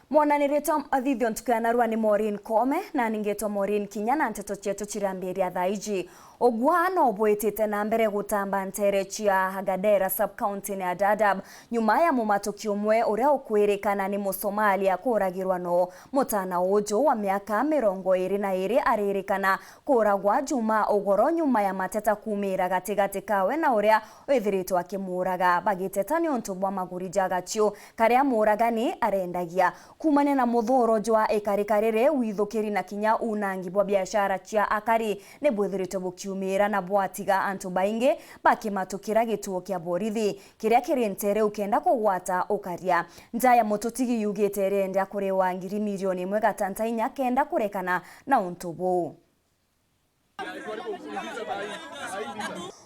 Mwananireto athithio ntukanarua ni Maureen Kome na ningetwa Maureen Kinya na nteto chetu chirambiria thaiji. Ogwa no bwetete na mbere gutamba NTEERE chia Hagradera sub-county ya Dadaab nyuma ya mumatukio mwe uria ukwirikana ni Musomalia kuragirwa no mutana ujo wa miaka 22 aririkana kuragwa juma ugoro nyuma ya mateta kumira gatigati kawe na uria withiritwo akimuraga bagiteta ni untu bwa maguri jagachio karia muragani arendagia kumane na muthoro jwa AKARI withukiri na kinya unangi bwa biashara chia AKARI ne bwithiritwo bukiumira na bwatiga antu bainge bakimatukira gituo kia borithi kiria kiri NTEERE ukenda kugwata ukaria njaya mututigi yugite renda kurewa ngiri milioni 1.5 kenda kurekana na untubu.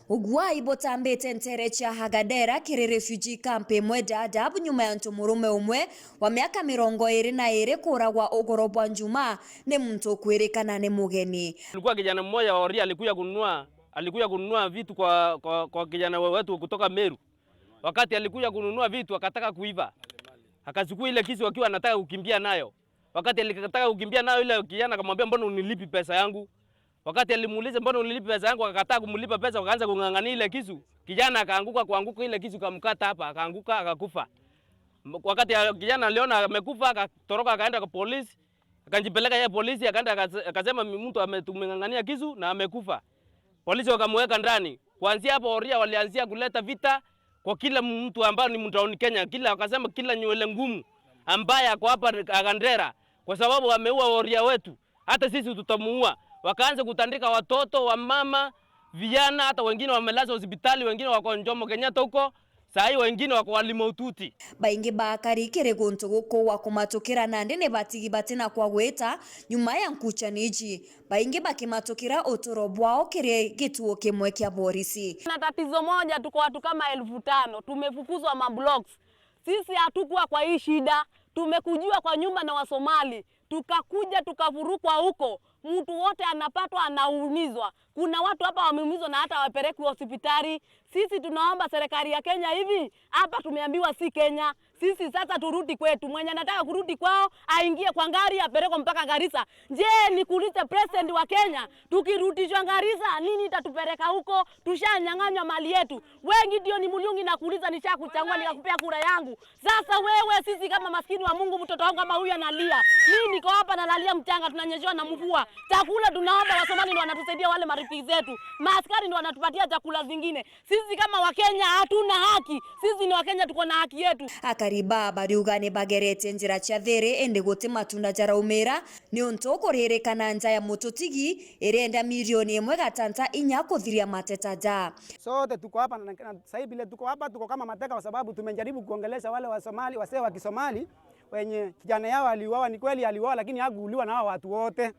Ugwa ibotambete NTEERE chia Hagradera kiri refugee camp mwe Dadaab nyuma ya ntumurume umwe wa miaka 22 kuragwa ugoro bwa njuma ne mtu kuerekana ne mugeni. Alikuwa kijana mmoja wa Oria alikuja kununua vitu kwa kijana wetu kutoka Meru. Wakati alikuja kununua vitu akataka kuiba. Akachukua ile kisu akiwa anataka kukimbia nayo. Wakati alikataka kukimbia nayo ile kijana akamwambia mbona unilipi pesa yangu? Wakati alimuuliza mbona unilipi pesa yangu akakataa kumlipa pesa wakaanza kungangania ile kisu. Kijana akaanguka ile kisu kamkata hapa akaanguka akakufa. Wakati kijana aliona amekufa akatoroka akaenda kwa polisi. Akajipeleka yeye polisi akaenda akasema mtu ametumengangania kisu na amekufa. Polisi wakamweka ndani. Kuanzia hapo Oria walianzia kuleta vita kwa kila mtu ambaye ni mtaoni Kenya. Kila wakasema kila nywele ngumu ambaye ako hapa Hagradera kwa sababu ameua Oria wetu. Hata sisi tutamuua. Wakaanza kutandika watoto, wamama, vijana, hata wengine wamelazwa hospitali, wengine wako Jomo Kenyatta huko. Sai wengine wako walimaututi. Baingi ba AKARI kire guntu guko wa kumatukira nande ne batigi batina kwa gweta nyuma ya nkuchaniji. Baingi bakimatukira otoro bwao kire gituo kimwe kia borithi. Na tatizo moja tuko watu kama 1500 tumefukuzwa mablocks. Sisi hatukuwa kwa hii shida, tumekujua kwa nyumba na Wasomali. Tukakuja tukavurukwa huko. Mtu wote anapatwa anaumizwa. Kuna watu hapa wameumizwa na hata wapelekwe hospitali. Sisi tunaomba serikali ya Kenya hivi, hapa tumeambiwa si Kenya. Sisi sasa turudi kwetu. Mwenye anataka kurudi kwao aingie kwa gari apelekwe mpaka Garissa. Je, nikuulize president wa Kenya, tukirudishwa Garissa nini itatupeleka huko? Tushanyang'anywa mali yetu. Wengi ndio ni mliungi na kuuliza nishakuchangua nikakupea kura yangu. Sasa wewe sisi kama maskini wa Mungu mtoto wangu kama huyu analia. Mimi niko hapa nalalia mchanga tunanyeshewa na mvua. Chakula tunaomba Wasomali ndio wanatusaidia wale marafiki zetu. Maaskari ndio wanatupatia chakula zingine. Sisi kama Wakenya hatuna haki. Sisi ni Wakenya tuko na haki yetu. AKARI bariugane bagerete njira cia there ende gote matunda jaraumira ni untu kuririkana nja ya mututigi irenda milioni 1.5 kuthiria mateta ja. Sote tuko hapa na sasa hivi tuko hapa tuko kama mateka kwa sababu tumejaribu kuongelesha wale wa Somali wasee wa Kisomali wenye kijana yao aliuawa. Ni kweli aliuawa lakini hakuuliwa na hao watu wote.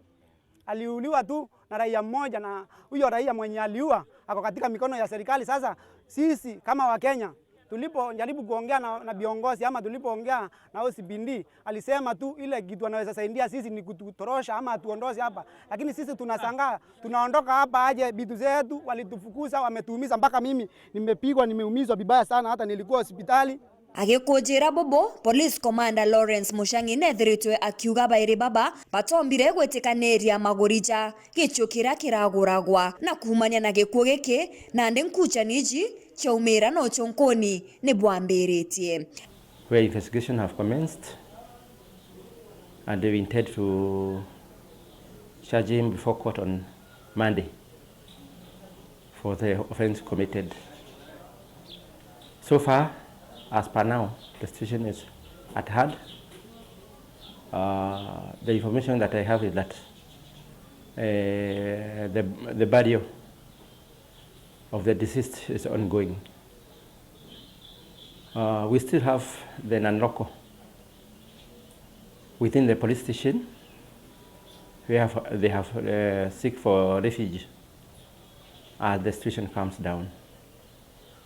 Aliuliwa tu na raia mmoja na huyo raia mwenye aliua ako katika mikono ya serikali. Sasa sisi kama Wakenya tulipojaribu kuongea na viongozi ama tulipoongea na OCPD alisema tu ile kitu anaweza saidia sisi ni kututorosha ama tuondoze hapa. Lakini sisi tunashangaa tunaondoka hapa aje vitu zetu walitufukuza wametuumiza mpaka mimi nimepigwa nimeumizwa vibaya sana hata nilikuwa hospitali. Agikujira bobo police commander Lawrence Mushangi nethiritwe akiuga bairi baba batombire gwetikaneria magorija gicho kiraguragwa na kumanya na gikuo giki na ndi nkuchaniji chaumira no chonkoni ni bwamberetie. Where investigation have commenced and they intend to charge him before court on Monday for the offense committed. So far, as per now, the situation is at hand. The information that I have is that the burial of the deceased is ongoing. We still have the Nanroko within the police station. They have seek for refuge as the situation calms down.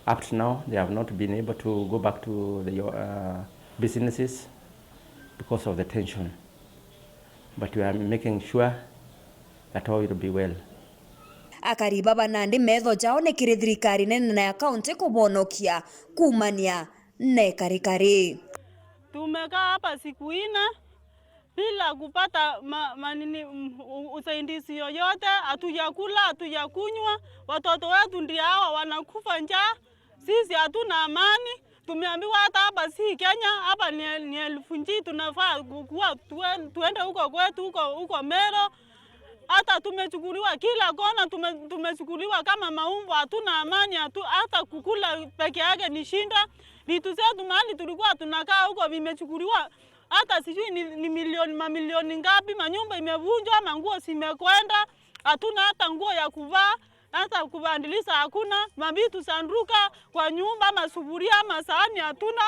Up to now, they have not been able to go back to the businesses because of the tension. But we are making sure that all will be well. AKARI baba nandi metho jao ne kire thirikari nene na ya kaunti kubonokia kumania ne karikari. Tumekaa hapa siku 4 bila kupata usaidizi yoyote. Hatujakula, hatujakunywa, watoto wetu ndio hawa wanakufa njaa. Sisi hatuna amani. Tumeambiwa hata hapa si Kenya, hapa ni elfu nji, tunafaa kuwa tuende huko kwetu, huko Mero. Hata tumechukuliwa kila kona, tumechukuliwa kama maumbo, hatuna amani, hata kukula peke yake ni shinda. Vitu zetu mahali tulikuwa tunakaa huko vimechukuliwa, hata sijui ni mamilioni ngapi, manyumba imevunjwa, manguo zimekwenda, hatuna hata nguo ya kuvaa, hata kubadilisha hakuna, mabitu sanduka kwa nyumba, masufuria, masahani hatuna.